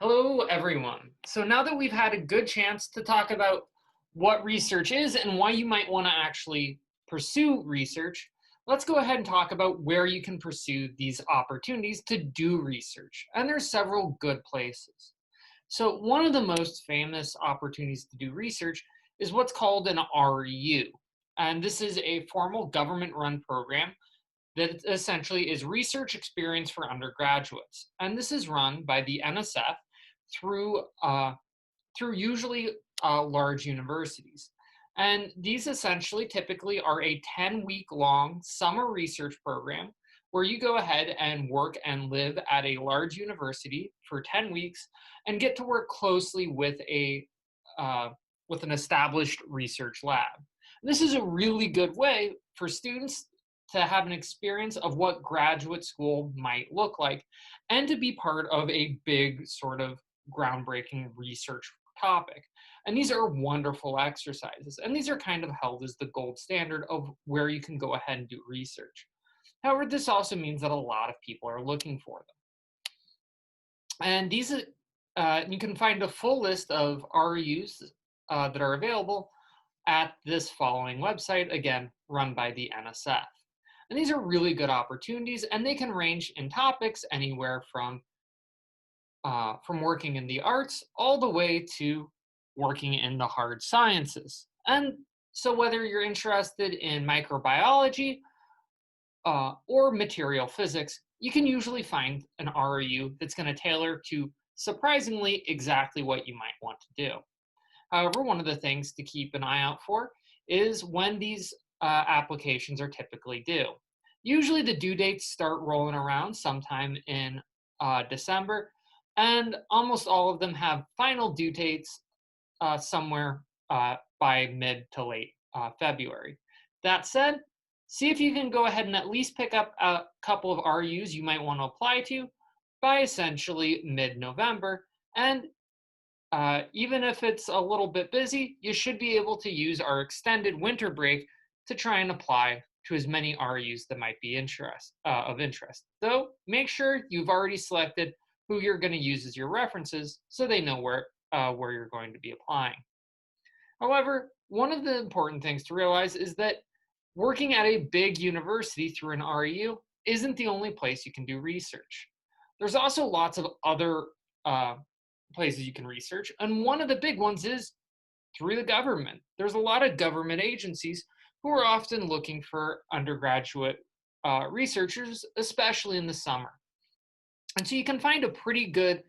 Hello, everyone. So now that we've had a good chance to talk about what research is and why you might want to actually pursue research, let's go ahead and talk about where you can pursue these opportunities to do research. And there's several good places. So one of the most famous opportunities to do research is what's called an REU. And this is a formal government-run program that essentially is research experience for undergraduates. And this is run by the NSF through, through usually large universities. And these essentially typically are a 10-week long summer research program where you go ahead and work and live at a large university for 10 weeks and get to work closely uh, with an established research lab. This is a really good way for students to have an experience of what graduate school might look like and to be part of a big sort of groundbreaking research topic. And these are wonderful exercises, and these are kind of held as the gold standard of where you can go ahead and do research. However, this also means that a lot of people are looking for them. And these, you can find a full list of REUs that are available at this following website, again, run by the NSF. And these are really good opportunities, and they can range in topics anywhere from working in the arts all the way to working in the hard sciences. And so whether you're interested in microbiology or material physics, you can usually find an REU that's going to tailor to surprisingly exactly what you might want to do. However, one of the things to keep an eye out for is when these applications are typically due. Usually the due dates start rolling around sometime in December, and almost all of them have final due dates somewhere by mid to late February. That said, see if you can go ahead and at least pick up a couple of RUs you might want to apply to by essentially mid-November, and even if it's a little bit busy, you should be able to use our extended winter break to try and apply to as many RUs that might be of interest. Though, make sure you've already selected who you're going to use as your references so they know where you're going to be applying. However, one of the important things to realize is that working at a big university through an REU isn't the only place you can do research. There's also lots of other places you can research, and one of the big ones is through the government. There's a lot of government agencies who are often looking for undergraduate researchers, especially in the summer. And so you can find a pretty good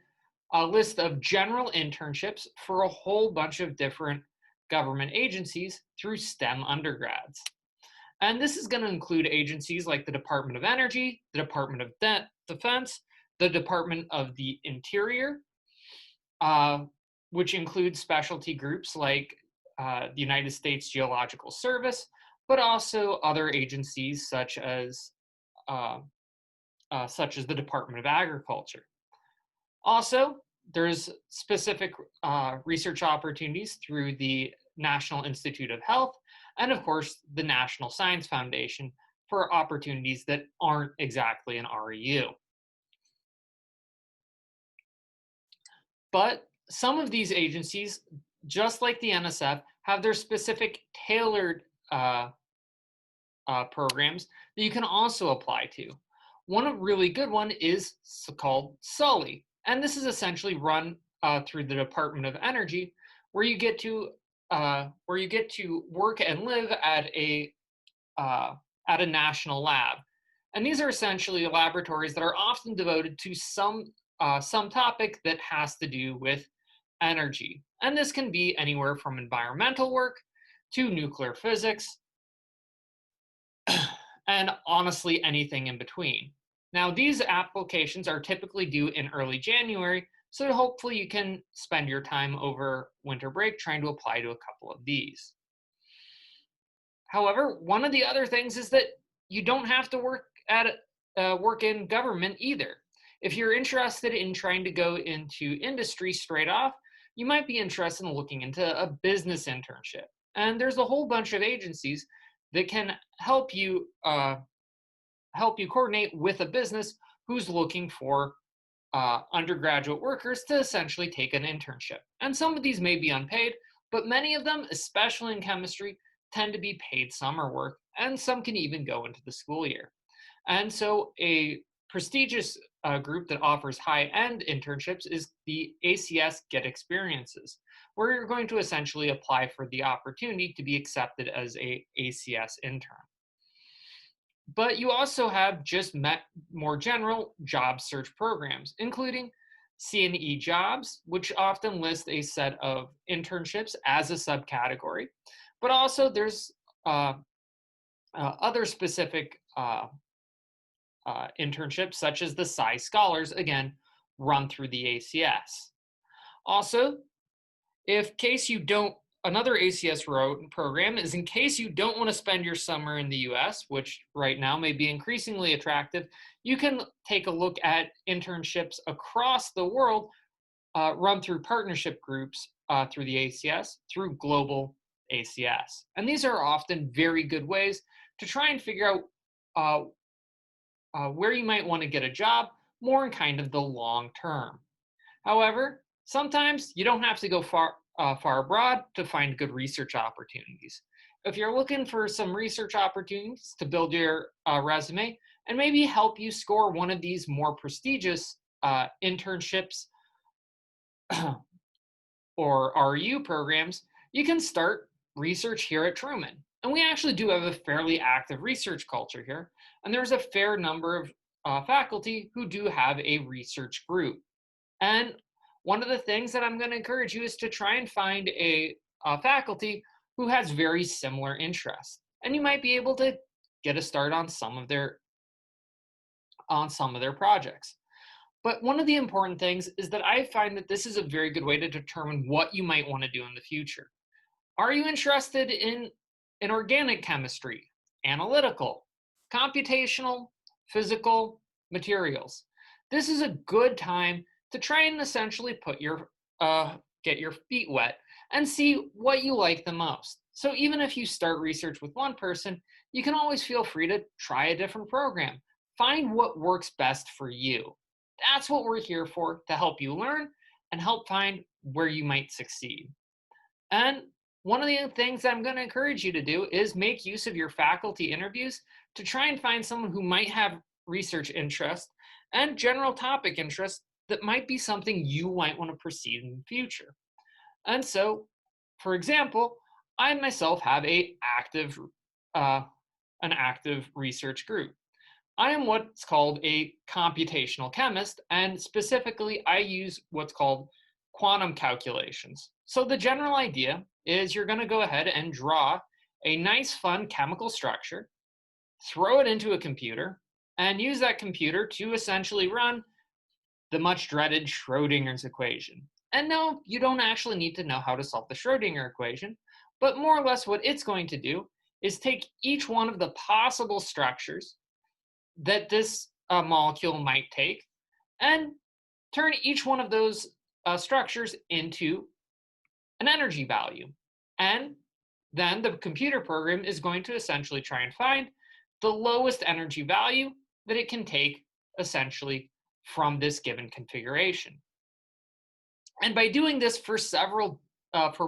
list of general internships for a whole bunch of different government agencies through STEM undergrads. And this is going to include agencies like the Department of Energy, the Department of Defense, the Department of the Interior, which includes specialty groups like the United States Geological Service, but also other agencies such as the Department of Agriculture. Also, there's specific research opportunities through the National Institute of Health and, of course, the National Science Foundation for opportunities that aren't exactly an REU. But some of these agencies, just like the NSF, have their specific tailored programs that you can also apply to. One really good one is called SULLY, and this is essentially run through the Department of Energy, where you get to work and live at a national lab. And these are essentially laboratories that are often devoted to some topic that has to do with energy. And this can be anywhere from environmental work to nuclear physics, and honestly anything in between. Now, these applications are typically due in early January, so hopefully you can spend your time over winter break trying to apply to a couple of these. However, one of the other things is that you don't have to work in government either. If you're interested in trying to go into industry straight off, you might be interested in looking into a business internship. And there's a whole bunch of agencies that can help you coordinate with a business who's looking for undergraduate workers to essentially take an internship. And some of these may be unpaid, but many of them, especially in chemistry, tend to be paid summer work, and some can even go into the school year. And so a prestigious group that offers high-end internships is the ACS Get Experiences, where you're going to essentially apply for the opportunity to be accepted as a ACS intern. But you also have just more general job search programs, including C&E jobs, which often list a set of internships as a subcategory. But also there's other specific internships, such as the Sci Scholars, again, run through the ACS. Also, another ACS program is in case you don't want to spend your summer in the US, which right now may be increasingly attractive, you can take a look at internships across the world run through partnership groups through the ACS, through global ACS. And these are often very good ways to try and figure out where you might want to get a job more in kind of the long term. However, sometimes you don't have to go far abroad to find good research opportunities. If you're looking for some research opportunities to build your resume and maybe help you score one of these more prestigious internships or RU programs, you can start research here at Truman. And we actually do have a fairly active research culture here, and there's a fair number of faculty who do have a research group. And one of the things that I'm going to encourage you is to try and find a faculty who has very similar interests, and you might be able to get a start on some of their projects. But one of the important things is that I find that this is a very good way to determine what you might want to do in the future. Are you interested in organic chemistry, analytical, computational, physical, materials? This is a good time to try and essentially get your feet wet and see what you like the most. So even if you start research with one person, you can always feel free to try a different program. Find what works best for you. That's what we're here for, to help you learn and help find where you might succeed. And one of the things that I'm going to encourage you to do is make use of your faculty interviews to try and find someone who might have research interest and general topic interest that might be something you might want to proceed in the future. And so, for example, I myself have an active research group. I am what's called a computational chemist, and specifically I use what's called quantum calculations. So the general idea is you're going to go ahead and draw a nice fun chemical structure, throw it into a computer, and use that computer to essentially run the much dreaded Schrodinger's equation. And no, you don't actually need to know how to solve the Schrodinger equation, but more or less what it's going to do is take each one of the possible structures that this molecule might take and turn each one of those structures into an energy value. And then the computer program is going to essentially try and find the lowest energy value that it can take essentially from this given configuration. And by doing this for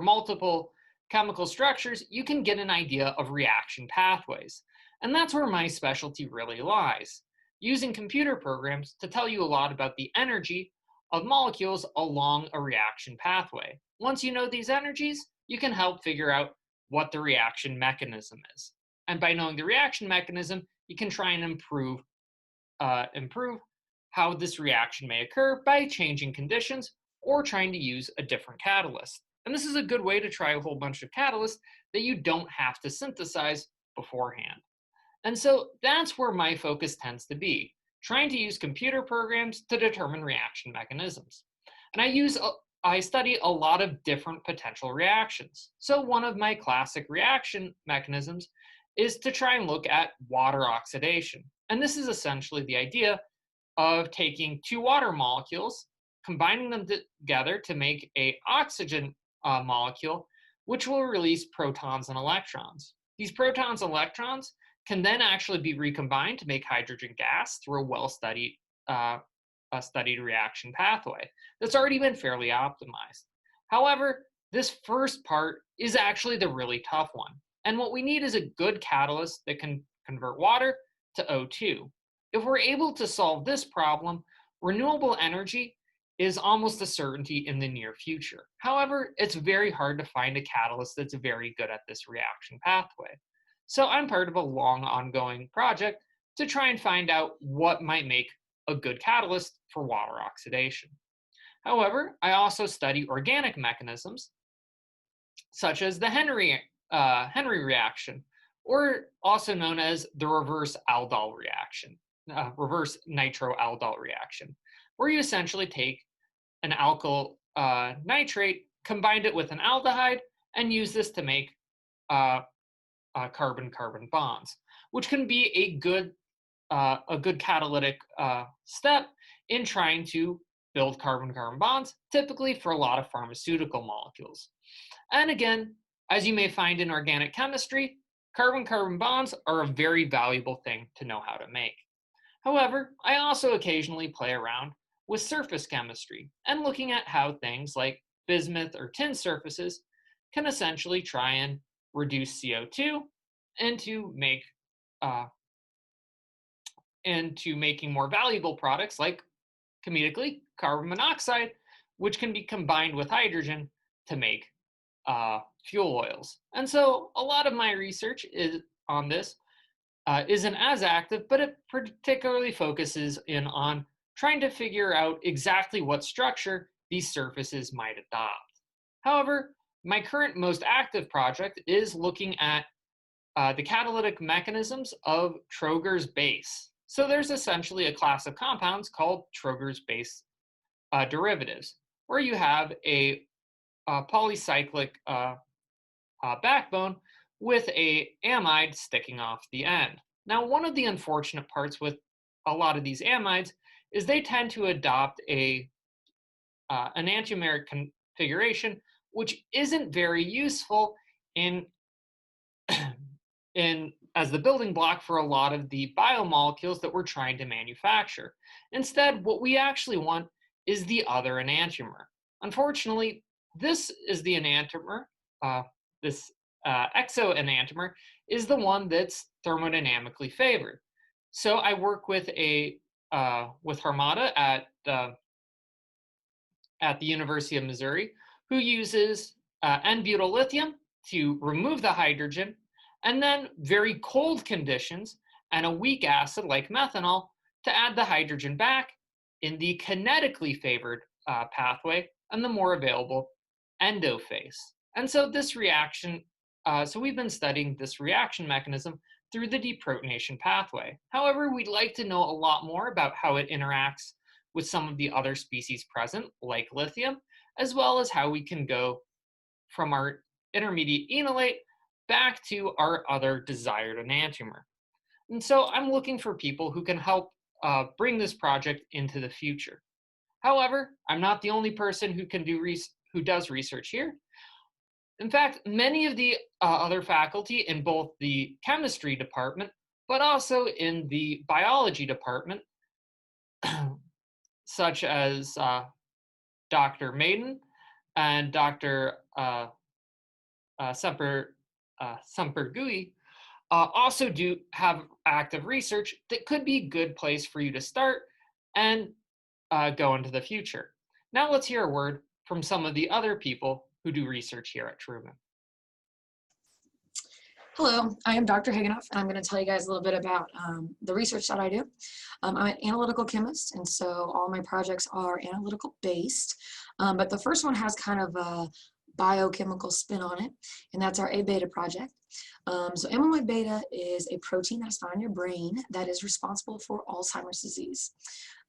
multiple chemical structures, you can get an idea of reaction pathways. And that's where my specialty really lies, using computer programs to tell you a lot about the energy of molecules along a reaction pathway. Once you know these energies, you can help figure out what the reaction mechanism is. And by knowing the reaction mechanism, you can try and improve how this reaction may occur by changing conditions or trying to use a different catalyst. And this is a good way to try a whole bunch of catalysts that you don't have to synthesize beforehand. And so that's where my focus tends to be, trying to use computer programs to determine reaction mechanisms. And I study a lot of different potential reactions. So one of my classic reaction mechanisms is to try and look at water oxidation. And this is essentially the idea of taking two water molecules, combining them together to make an oxygen molecule, which will release protons and electrons. These protons and electrons can then actually be recombined to make hydrogen gas through a well-studied studied reaction pathway that's already been fairly optimized. However, this first part is actually the really tough one. And what we need is a good catalyst that can convert water to O2. If we're able to solve this problem, renewable energy is almost a certainty in the near future. However, it's very hard to find a catalyst that's very good at this reaction pathway. So I'm part of a long ongoing project to try and find out what might make a good catalyst for water oxidation. However, I also study organic mechanisms such as the Henry reaction, or also known as the reverse aldol reaction, reverse nitroaldol reaction, where you essentially take an alkyl nitrate, combine it with an aldehyde, and use this to make carbon-carbon bonds, which can be a good catalytic step in trying to build carbon-carbon bonds, typically for a lot of pharmaceutical molecules. And again, as you may find in organic chemistry, carbon-carbon bonds are a very valuable thing to know how to make. However, I also occasionally play around with surface chemistry and looking at how things like bismuth or tin surfaces can essentially try and reduce CO2 into making more valuable products like, comedically, carbon monoxide, which can be combined with hydrogen to make fuel oils. And so a lot of my research on this isn't as active, but it particularly focuses in on trying to figure out exactly what structure these surfaces might adopt. However, my current most active project is looking at the catalytic mechanisms of Troger's base. So there's essentially a class of compounds called Troger's base derivatives, where you have a polycyclic backbone with a amide sticking off the end. Now, one of the unfortunate parts with a lot of these amides is they tend to adopt an enantiomeric configuration, which isn't very useful in as the building block for a lot of the biomolecules that we're trying to manufacture. Instead, what we actually want is the other enantiomer. Unfortunately, this is the enantiomer, this exoenantiomer is the one that's thermodynamically favored. So I work with Harmada at the University of Missouri, who uses N-butyl lithium to remove the hydrogen, and then very cold conditions and a weak acid like methanol to add the hydrogen back in the kinetically favored pathway and the more available endophase. And so this reaction, so we've been studying this reaction mechanism through the deprotonation pathway. However, we'd like to know a lot more about how it interacts with some of the other species present, like lithium, as well as how we can go from our intermediate enolate back to our other desired enantiomer. And so I'm looking for people who can help bring this project into the future. However, I'm not the only person who does research here. In fact, many of the other faculty in both the chemistry department, but also in the biology department, such as Dr. Maiden and Dr. Semper-Gui, also do have active research that could be a good place for you to start and go into the future. Now let's hear a word from some of the other people who do research here at Truman. Hello, I am Dr. Higanoff, and I'm going to tell you guys a little bit about the research that I do. I'm an analytical chemist, and so all my projects are analytical based, but the first one has kind of a biochemical spin on it, and that's our A-beta project. So amyloid beta is a protein that's found in your brain that is responsible for Alzheimer's disease.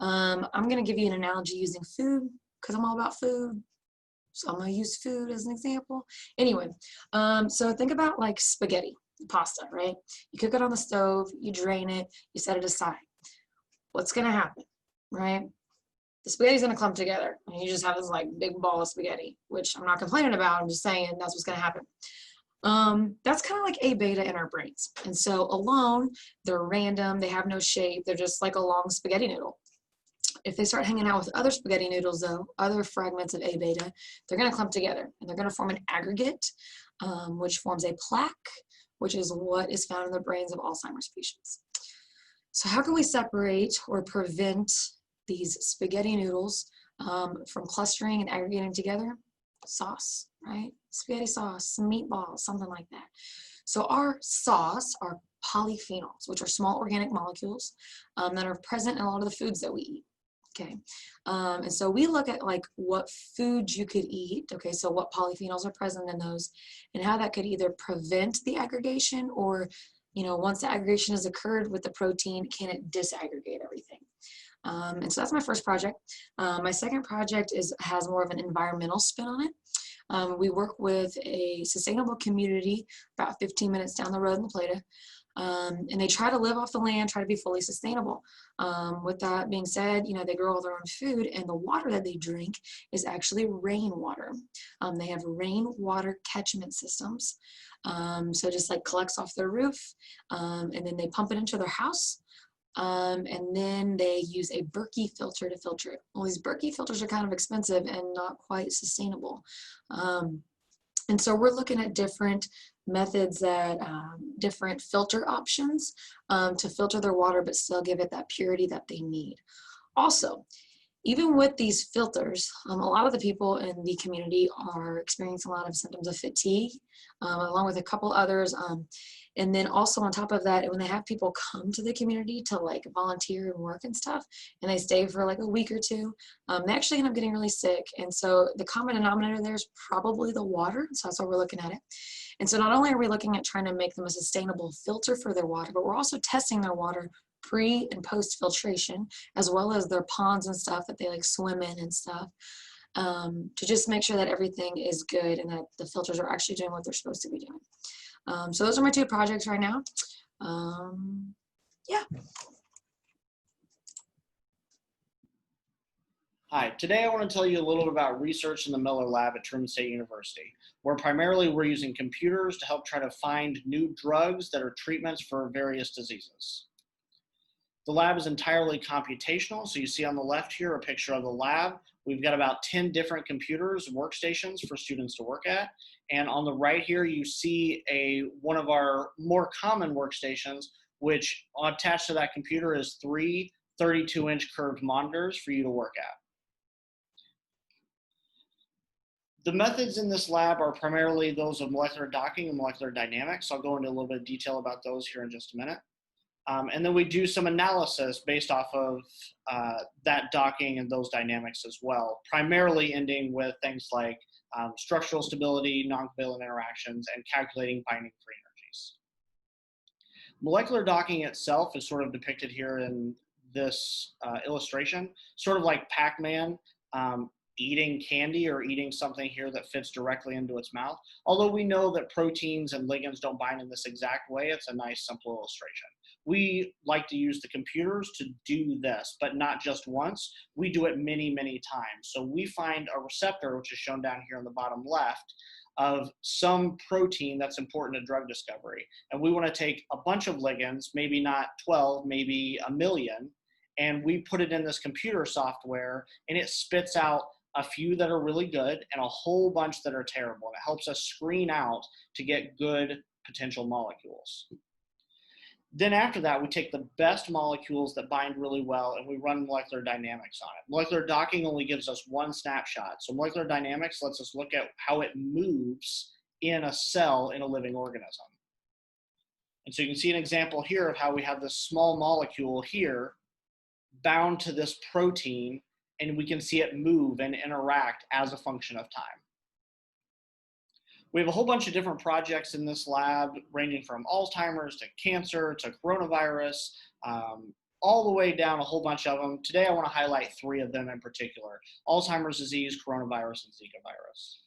I'm going to give you an analogy using food, because I'm all about food. So I'm going to use food as an example. Anyway, so think about like spaghetti, pasta, right? You cook it on the stove, you drain it, you set it aside. What's going to happen, right? The spaghetti's going to clump together, and you just have this like big ball of spaghetti, which I'm not complaining about. I'm just saying that's what's going to happen. That's kind of like A-beta in our brains. And so alone, they're random, they have no shape, they're just like a long spaghetti noodle. If they start hanging out with other spaghetti noodles, though, other fragments of A beta, they're going to clump together and they're going to form an aggregate, which forms a plaque, which is what is found in the brains of Alzheimer's patients. So how can we separate or prevent these spaghetti noodles from clustering and aggregating together? Sauce, right? Spaghetti sauce, some meatballs, something like that. So our sauce are polyphenols, which are small organic molecules that are present in a lot of the foods that we eat. Okay, and so we look at like what foods you could eat, okay, so what polyphenols are present in those and how that could either prevent the aggregation or, you know, once the aggregation has occurred with the protein, can it disaggregate everything? And so that's my first project. My second project has more of an environmental spin on it. We work with a sustainable community about 15 minutes down the road in La Plata. And they try to live off the land, try to be fully sustainable. With that being said, you know, they grow all their own food and the water that they drink is actually rainwater. They have rainwater catchment systems. So just like collects off their roof and then they pump it into their house. And then they use a Berkey filter to filter it. Well, these Berkey filters are kind of expensive and not quite sustainable. And so we're looking at different methods that, different filter options to filter their water, but still give it that purity that they need. Also, even with these filters, a lot of the people in the community are experiencing a lot of symptoms of fatigue, along with a couple others. And then also on top of that, when they have people come to the community to like volunteer and work and stuff, and they stay for like a week or two, they actually end up getting really sick. And so the common denominator there is probably the water. So that's why we're looking at it. And so not only are we looking at trying to make them a sustainable filter for their water, but we're also testing their water pre and post filtration, as well as their ponds and stuff that they like swim in and stuff, to just make sure that everything is good and that the filters are actually doing what they're supposed to be doing. So those are my two projects right now. Yeah. Hi, today I want to tell you a little bit about research in the Miller Lab at Truman State University, where primarily we're using computers to help try to find new drugs that are treatments for various diseases. The lab is entirely computational, so you see on the left here a picture of the lab. We've got about 10 different computers, workstations for students to work at. And on the right here, you see one of our more common workstations, which attached to that computer is three 32-inch curved monitors for you to work at. The methods in this lab are primarily those of molecular docking and molecular dynamics. I'll go into a little bit of detail about those here in just a minute. And then we do some analysis based off of that docking and those dynamics as well, primarily ending with things like structural stability, non-covalent interactions, and calculating binding free energies. Molecular docking itself is sort of depicted here in this illustration, sort of like Pac-Man eating candy or eating something here that fits directly into its mouth. Although we know that proteins and ligands don't bind in this exact way, it's a nice simple illustration. We like to use the computers to do this, but not just once. We do it many, many times. So we find a receptor, which is shown down here on the bottom left, of some protein that's important to drug discovery. And we want to take a bunch of ligands, maybe not 12, maybe a million, and we put it in this computer software, and it spits out a few that are really good and a whole bunch that are terrible. And it helps us screen out to get good potential molecules. Then after that, we take the best molecules that bind really well and we run molecular dynamics on it. Molecular docking only gives us one snapshot. So molecular dynamics lets us look at how it moves in a cell in a living organism. And so you can see an example here of how we have this small molecule here bound to this protein, and we can see it move and interact as a function of time. We have a whole bunch of different projects in this lab, ranging from Alzheimer's to cancer to coronavirus, all the way down a whole bunch of them. Today I want to highlight three of them in particular: Alzheimer's disease, coronavirus, and Zika virus.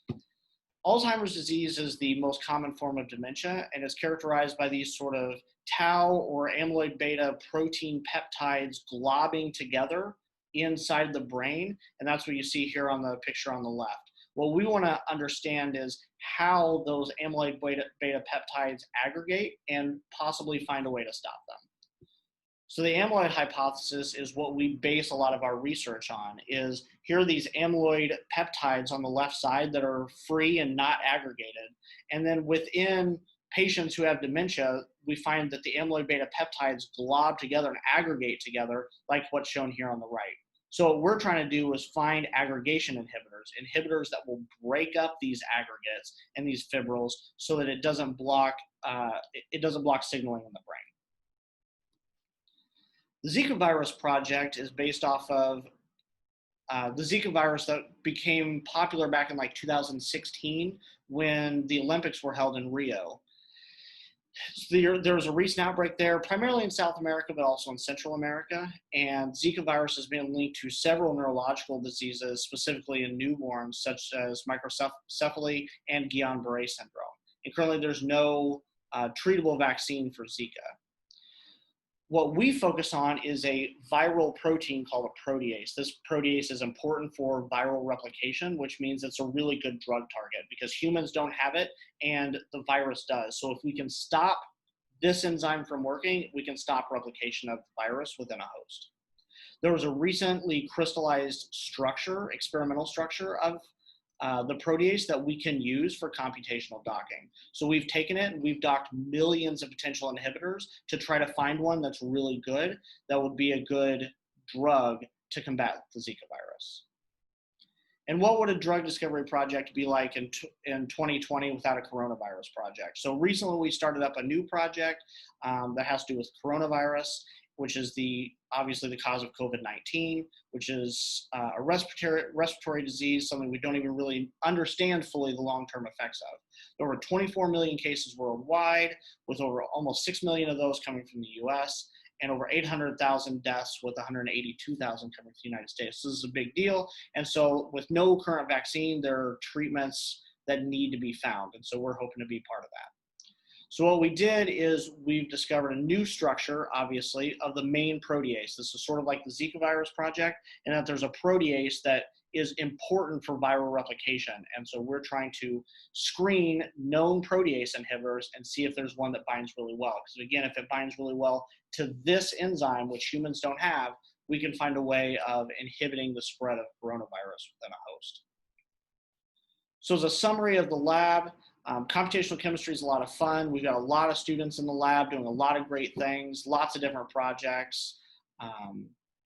Alzheimer's disease is the most common form of dementia and is characterized by these sort of tau or amyloid beta protein peptides globbing together inside the brain, and that's what you see here on the picture on the left. What we want to understand is how those amyloid beta peptides aggregate and possibly find a way to stop them. So the amyloid hypothesis is what we base a lot of our research on, is here are these amyloid peptides on the left side that are free and not aggregated. And then within patients who have dementia, we find that the amyloid beta peptides glob together and aggregate together like what's shown here on the right. So what we're trying to do is find aggregation inhibitors that will break up these aggregates and these fibrils so that it doesn't block signaling in the brain. The Zika virus project is based off of the Zika virus that became popular back in like 2016 when the Olympics were held in Rio. So there was a recent outbreak there, primarily in South America, but also in Central America. And Zika virus has been linked to several neurological diseases, specifically in newborns, such as microcephaly and Guillain-Barré syndrome. And currently there's no treatable vaccine for Zika. What we focus on is a viral protein called a protease. This protease is important for viral replication, which means it's a really good drug target because humans don't have it and the virus does. So if we can stop this enzyme from working, we can stop replication of the virus within a host. There was a recently crystallized structure, experimental structure of the protease that we can use for computational docking. So we've taken it and we've docked millions of potential inhibitors to try to find one that's really good, that would be a good drug to combat the Zika virus. And what would a drug discovery project be like in 2020 without a coronavirus project? So recently we started up a new project that has to do with coronavirus, which is obviously the cause of COVID-19, which is a respiratory disease, something we don't even really understand fully the long-term effects of. There were 24 million cases worldwide, with over almost 6 million of those coming from the US, and over 800,000 deaths, with 182,000 coming from the United States. So this is a big deal. And so with no current vaccine, there are treatments that need to be found. And so we're hoping to be part of that. So what we did is we've discovered a new structure, obviously, of the main protease. This is sort of like the Zika virus project, and that there's a protease that is important for viral replication. And so we're trying to screen known protease inhibitors and see if there's one that binds really well. Because again, if it binds really well to this enzyme, which humans don't have, we can find a way of inhibiting the spread of coronavirus within a host. So as a summary of the lab, computational chemistry is a lot of fun. We've got a lot of students in the lab doing a lot of great things, lots of different projects.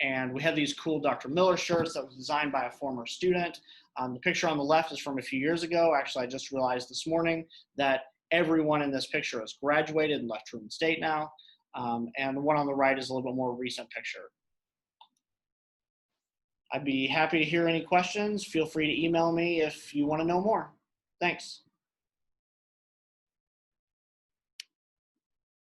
And we have these cool Dr. Miller shirts that was designed by a former student. The picture on the left is from a few years ago. Actually, I just realized this morning that everyone in this picture has graduated and left Truman State now. And the one on the right is a little bit more recent picture. I'd be happy to hear any questions. Feel free to email me if you want to know more. Thanks.